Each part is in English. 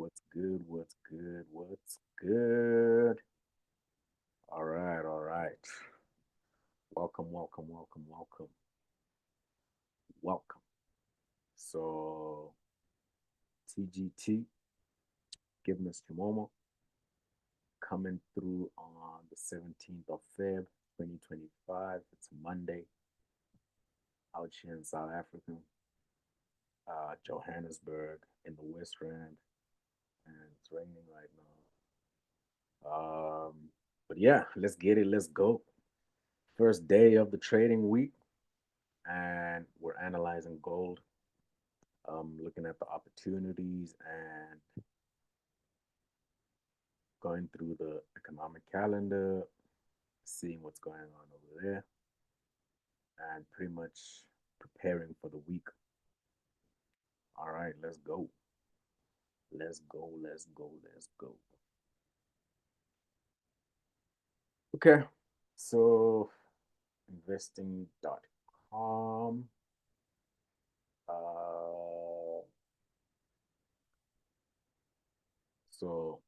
What's good? What's good? What's good? All right, all right. Welcome, welcome, welcome, welcome, welcome. So, TGT, give Mr. Momo coming through on the 17th of Feb, 2025. It's Monday out here in South Africa, Johannesburg in the West Rand, and it's raining right now. But yeah, let's get it. Let's go. First day of the trading week, and we're analyzing gold, looking at the opportunities and going through the economic calendar, seeing what's going on over there, and pretty much preparing for the week. All right, let's go. Let's go. Let's go. Let's go. Okay, so investing.com. Uh, so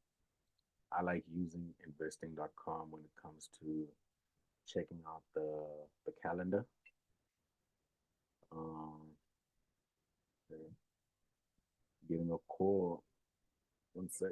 I like using investing.com when it comes to checking out the calendar. Um, okay, getting a call. One sec.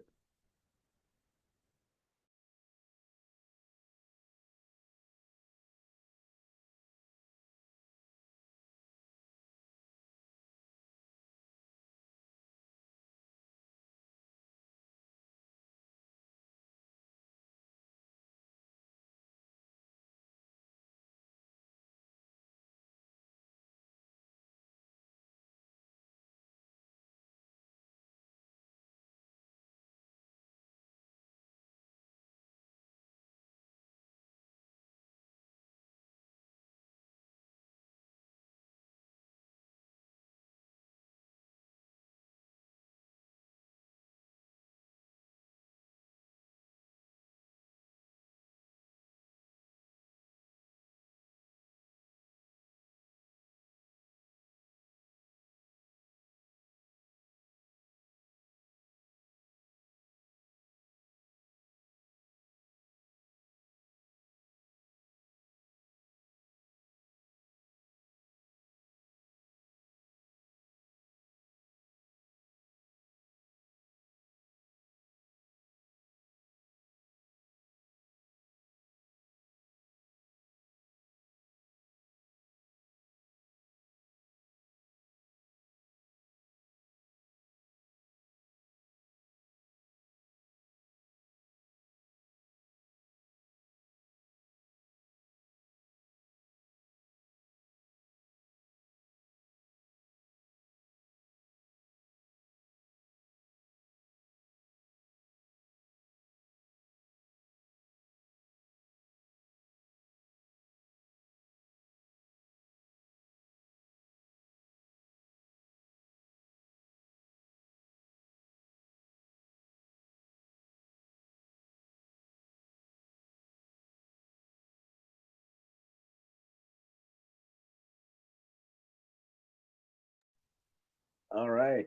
All right.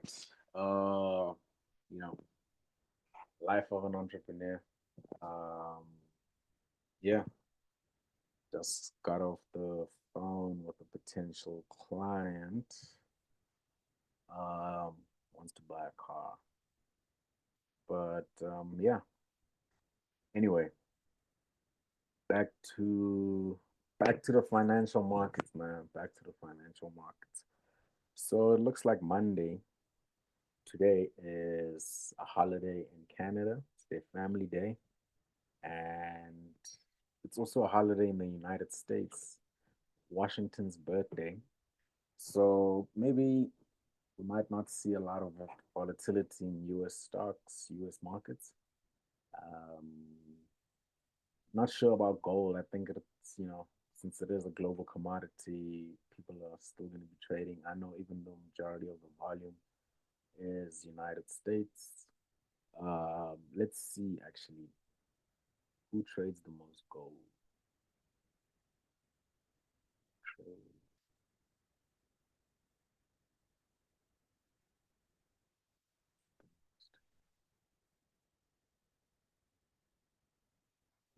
Uh, you know, life of an entrepreneur. Um, yeah, just got off the phone with a potential client. Um, wants to buy a car, but yeah. Anyway, back to back to the financial markets, man. Back to the financial markets. So it looks like Monday today is a holiday in Canada. It's their family day. And it's also a holiday in the United States, Washington's birthday. So maybe we might not see a lot of volatility in US stocks, US markets. Um, Not sure about gold. I think it's, since it is a global commodity, people are still going to be trading. I know even the majority of the volume is United States. Let's see actually who trades the most gold. Trade.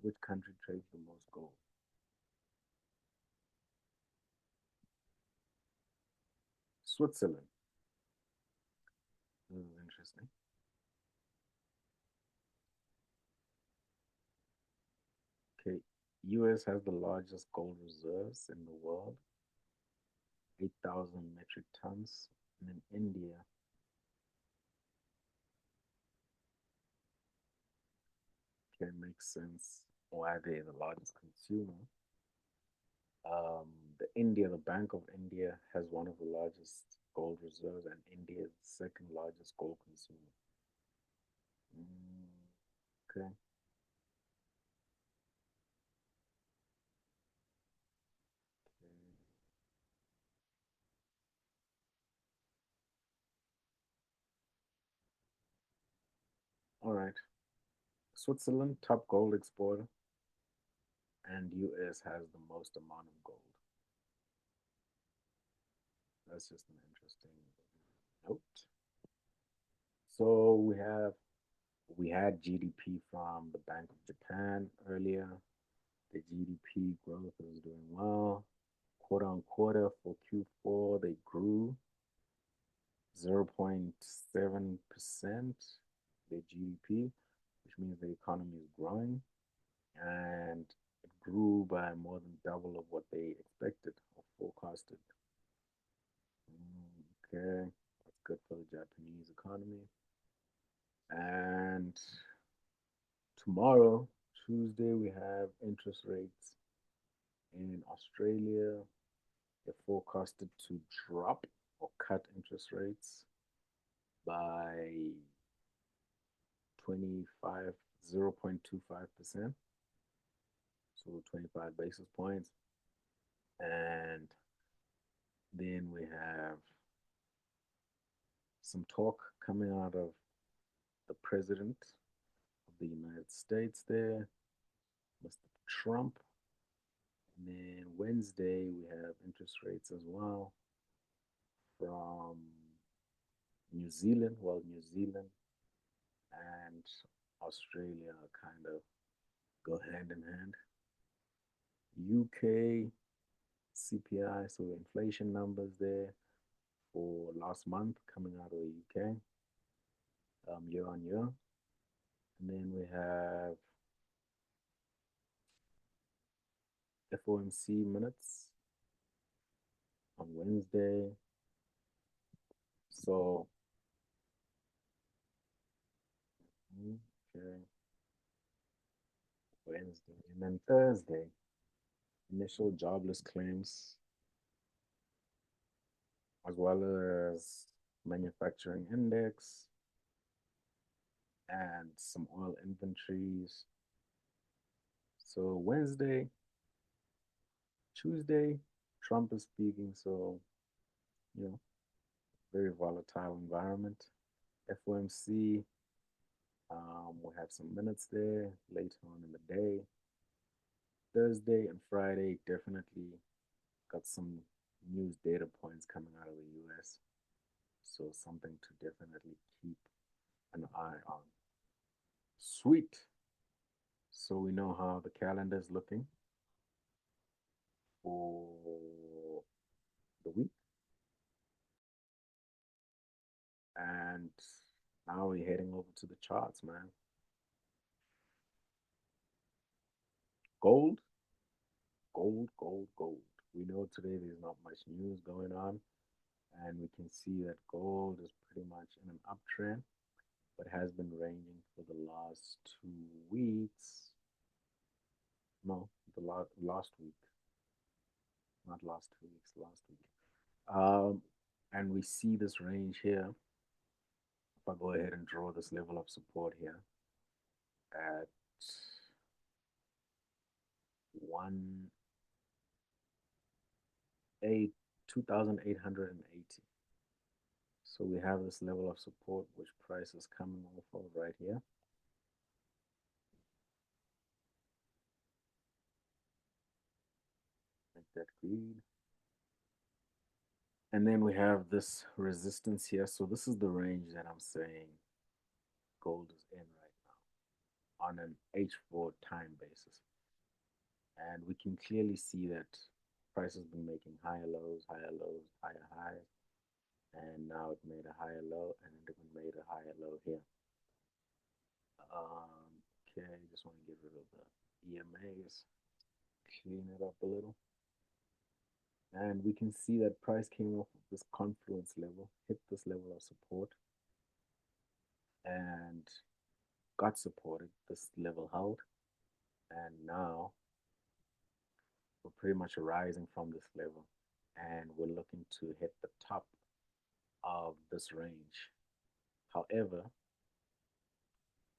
Which country trades the most gold? Switzerland. This is interesting. Okay. US has the largest gold reserves in the world, 8,000 metric tons. And in India, can make sense why they're the largest consumer. Um, the Bank of India has one of the largest gold reserves, and India is the second largest gold consumer. Mm, okay. All right. Switzerland, top gold exporter, and US has the most amount of gold. That's just an interesting note. So we had GDP from the Bank of Japan earlier. The GDP growth is doing well. Quarter on quarter for Q4, they grew 0.7% their GDP, which means the economy is growing, and it grew by more than double of what they expected or forecasted. Okay, that's good for the Japanese economy. And tomorrow, Tuesday, we have interest rates in Australia. They're forecasted to drop or cut interest rates by 25, 0.25%, so 25 basis points. And then we have some talk coming out of the president of the United States there, Mr. Trump. And then Wednesday, we have interest rates as well from New Zealand. Well, New Zealand and Australia kind of go hand in hand. UK CPI, so inflation numbers there for last month coming out of the UK, year on year. And then we have FOMC minutes on Wednesday. So, okay, Wednesday. And then Thursday, initial jobless claims, as well as manufacturing index and some oil inventories. So, Wednesday, Tuesday, Trump is speaking. So, you know, very volatile environment. FOMC, we'll have some minutes there later on in the day. Thursday and Friday, definitely got some news data points coming out of the US. So something to definitely keep an eye on. Sweet. So we know how the calendar is looking for the week. And now we're heading over to the charts, man. Gold, gold, gold, gold. We know today there's not much news going on, and we can see that gold is pretty much in an uptrend, but has been ranging for the last 2 weeks. No, the last week, not last 2 weeks, last week. And we see this range here. If I go ahead and draw this level of support here at 1 8 2,880. So we have this level of support which price is coming off of right here. Make that green. And then we have this resistance here. So this is the range that I'm saying gold is in right now. on an H4 time basis. And we can clearly see that price has been making higher lows, higher highs, and now it made a higher low and it even made a higher low here. Okay, just want to get rid of the EMAs, clean it up a little. And we can see that price came off of this confluence level, hit this level of support, and got supported. This level held, and now we're pretty much rising from this level, and we're looking to hit the top of this range. However,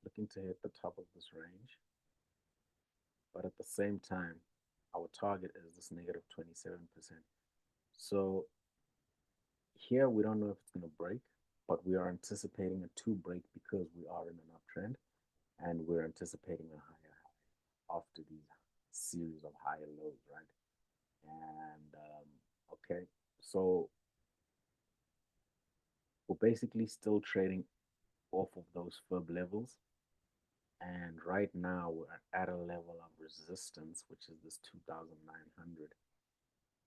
looking to hit the top of this range, but at the same time, our target is this negative 27%. So here we don't know if it's going to break, but we are anticipating a two break because we are in an uptrend and we're anticipating a higher high after these series of higher lows, right? And okay, so we're basically still trading off of those fib levels. And right now we're at a level of resistance, which is this 2,900,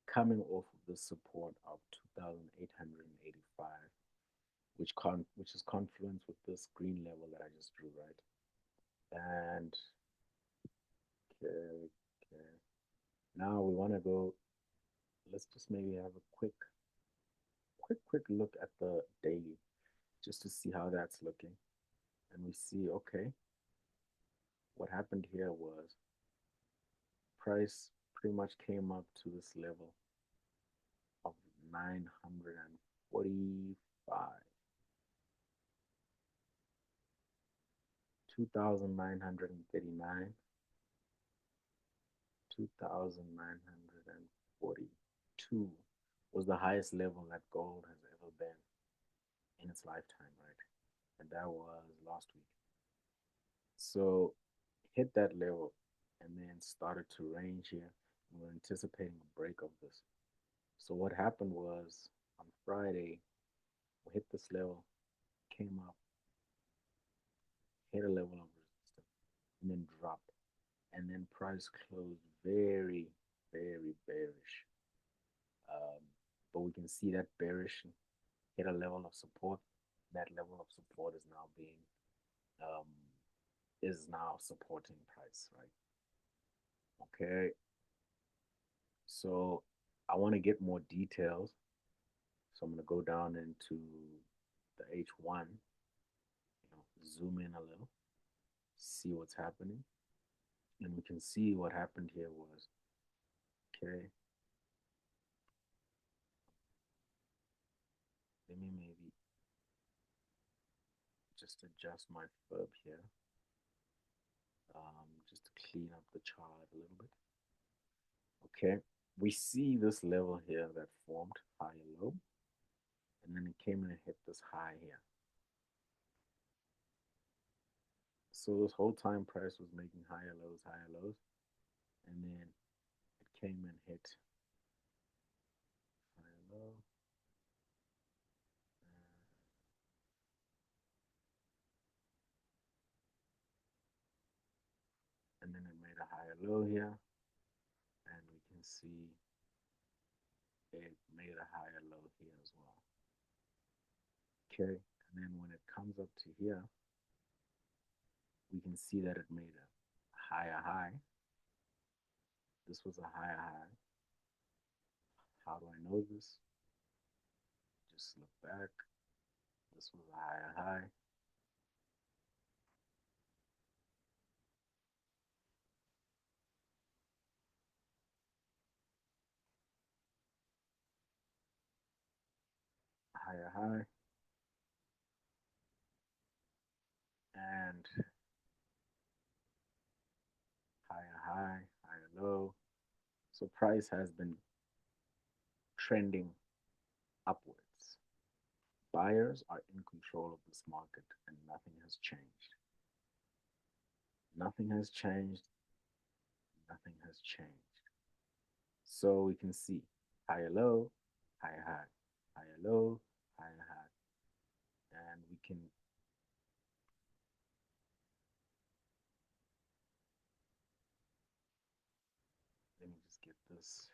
coming off of the support of 2,885, which is confluence with this green level that I just drew, right? And okay, okay. Now we want to go. Let's just maybe have a quick look at the daily, just to see how that's looking. And we see, okay, what happened here was price pretty much came up to this level of 945, 2,939, 2,942 was the highest level that gold has ever been in its lifetime, right? And that was last week. So hit that level and then started to range here. And we're anticipating a break of this. So what happened was on Friday, we hit this level, came up, hit a level of resistance, and then dropped. And then price closed very, very bearish. Um, but we can see that bearish hit a level of support. That level of support um, is now supporting price, right? Okay, so I want to get more details. So I'm going to go down into the H1, zoom in a little, see what's happening. And we can see what happened here was, okay, let me maybe just adjust my fib here, just to clean up the chart a little bit. Okay, we see this level here that formed high and low, and then it came in and hit this high here. So this whole time price was making higher lows, and then it came and hit higher low, and then it made a higher low here, and we can see it made a higher low here as well. Okay, and then when it comes up to here, we can see that it made a higher high. This was a higher high. How do I know this? Just look back. This was a higher high. Higher high, and higher high, higher low. So price has been trending upwards. Buyers are in control of this market and nothing has changed. Nothing has changed. Nothing has changed. So we can see higher low, higher high, higher low, higher high. And we can this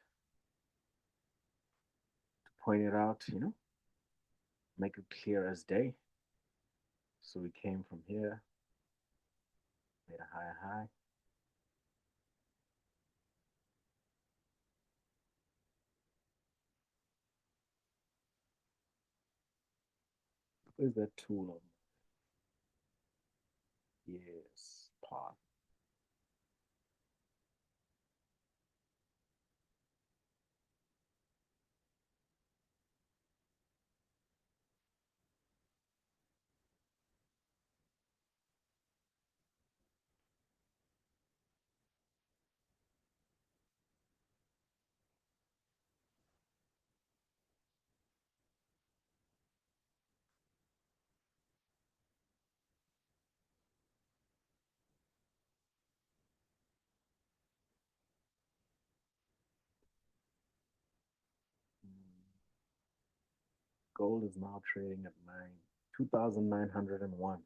to point it out, make it clear as day. So we came from here, made a higher high. Where's that tool of mine? Yes, part. Gold is now trading at 2,901.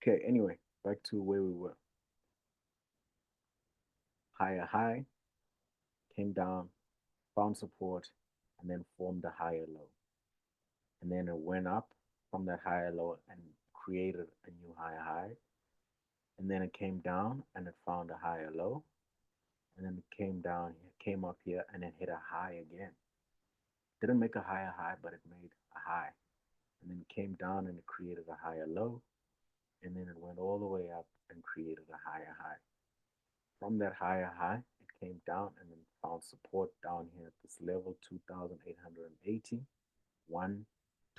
Okay, anyway, back to where we were. Higher high, came down, found support, and then formed a higher low. And then it went up from that higher low and created a new higher high. And then it came down and it found a higher low. And then it came down, came up here, and then hit a high again. Didn't make a higher high, but it made a high. And then it came down and it created a higher low. And then it went all the way up and created a higher high. From that higher high, it came down and then found support down here at this level, 2,880. One,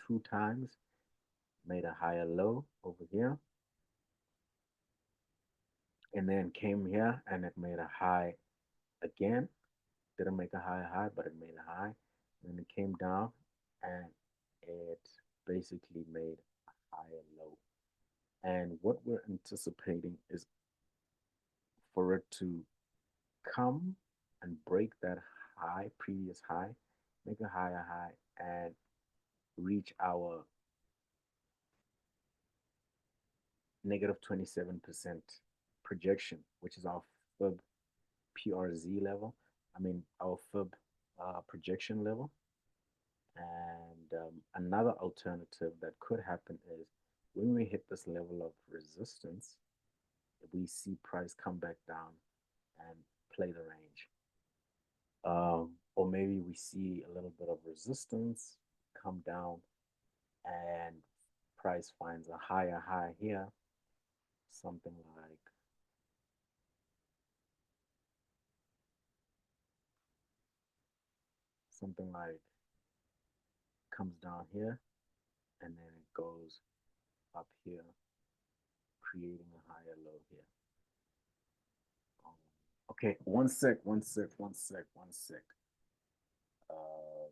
two times, made a higher low over here, and then came here and it made a high again. Didn't make a higher high, but it made a high. And then it came down and it basically made a higher low. And what we're anticipating is for it to come and break that high, previous high, make a higher high, and reach our negative 27% projection, which is our fib PRZ level. I mean, our fib projection level. And another alternative that could happen is when we hit this level of resistance, we see price come back down and play the range. Or maybe we see a little bit of resistance come down and price finds a higher high here, something like something like comes down here and then it goes up here, creating a higher low here. Um, okay, one sec, one sec, one sec, one sec. Um,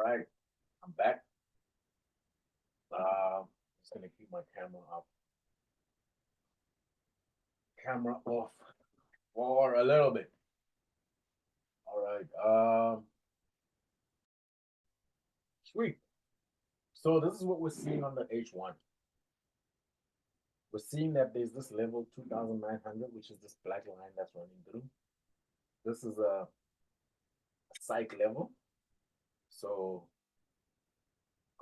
All right, I'm back. Just gonna keep my camera off for a little bit. All right. Sweet. So this is what we're seeing on the H1. We're seeing that there's this level 2,900, which is this black line that's running through. This is a psych level. So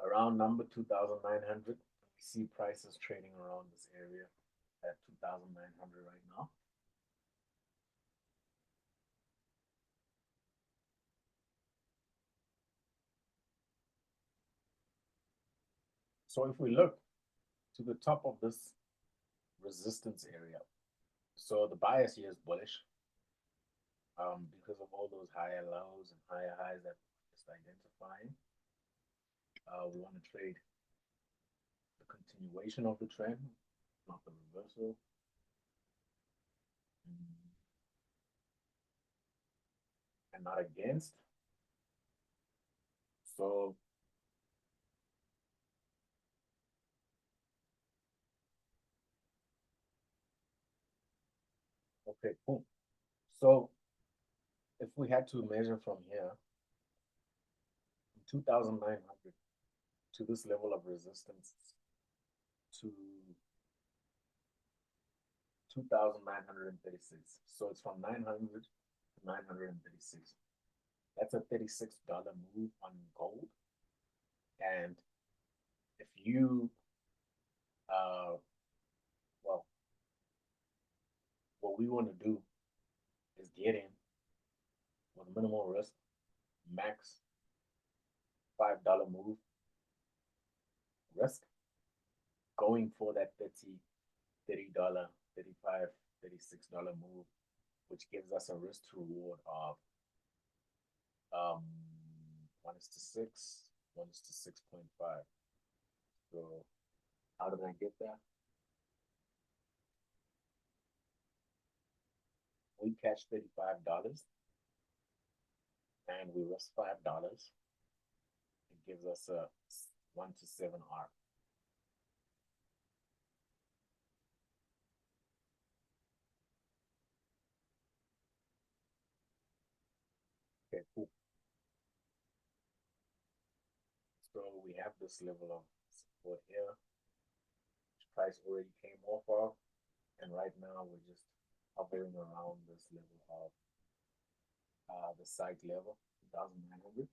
around number 2,900, we see prices trading around this area at 2,900 right now. So if we look to the top of this resistance area, so the bias here is bullish because of all those higher lows and higher highs that we're just identifying. We want to trade the continuation of the trend, not the reversal. And not against. So okay, cool. So if we had to measure from here, 2,900 to this level of resistance to 2,936. So it's from 900 to 936. That's a $36 move on gold. And if you, uh, well, what we want to do is get in with minimal risk, max $5 move risk, going for that $30, $35, $36 move, which gives us a risk to reward of 1:6, 1:6.5. So how did I get that? We catch $35 and we risk $5. It gives us a 1 to 7 arc. Okay, cool. So we have this level of support here, which price already came off of, and right now we're just hovering around this level of the site level, 2,900.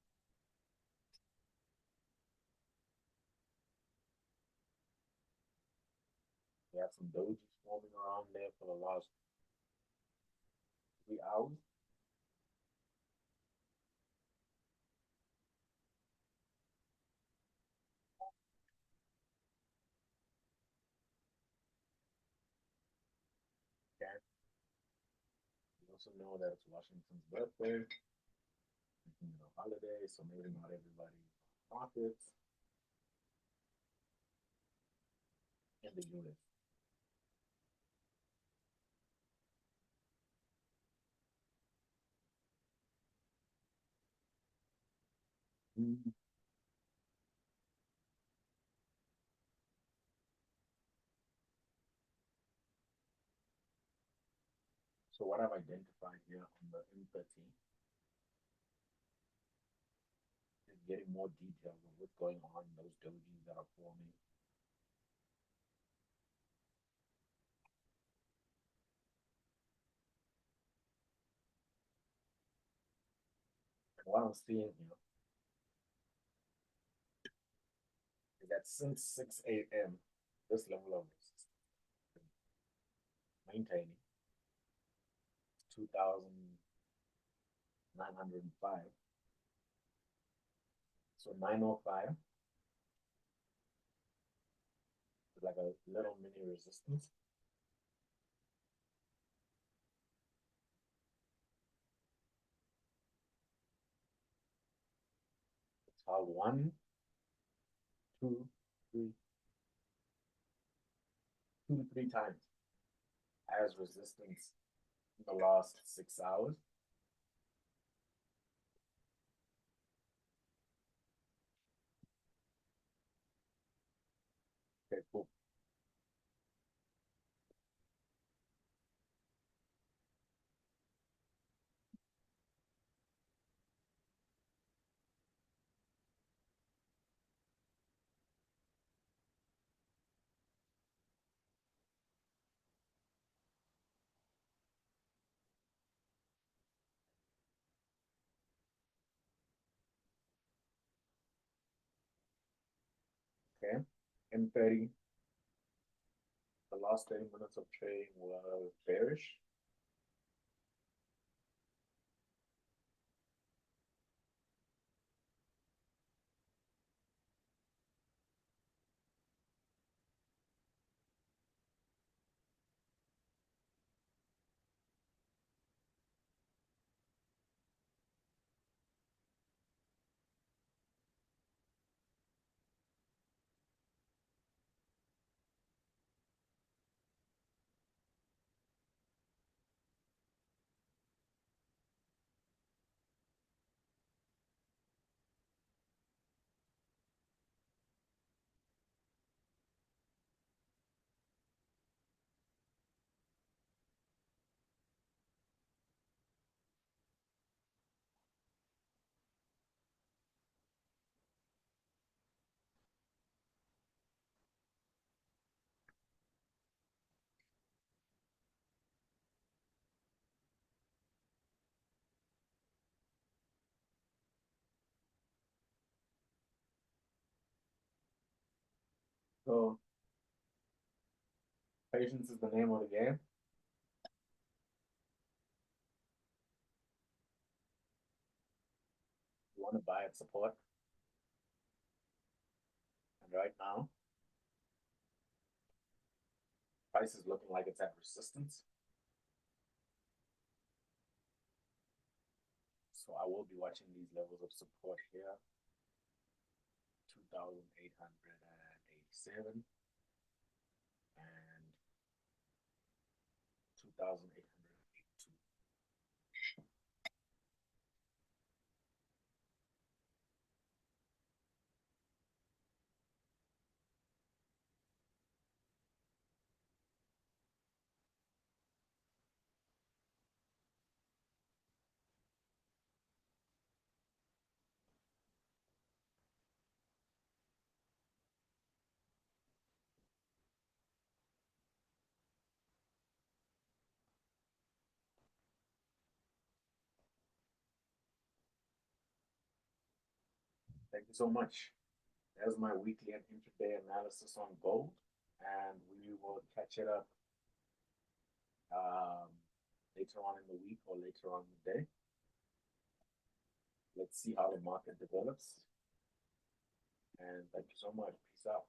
We have some dojis forming around there for the last 3 hours. Okay. We also know that it's Washington's birthday, holiday, so maybe not everybody profits in the unit. Mm-hmm. So what I've identified here on the M13 is getting more details of what's going on in those dojis that are forming. And what I'm seeing here is that since 6 a.m., this level of resistance maintaining 2,905. So 905 is like a little mini resistance. It's held one, two, three, 2 to 3 times as resistance in the last 6 hours. in 30, the last 30 minutes of trading was bearish. So patience is the name of the game. You want to buy at support, and right now price is looking like it's at resistance. So I will be watching these levels of support here. 2,887 and 2,882. Thank you so much. That's my weekly and intraday analysis on gold, and we will catch it up um, later on in the week or later on in the day. Let's see how the market develops. And thank you so much. Peace out.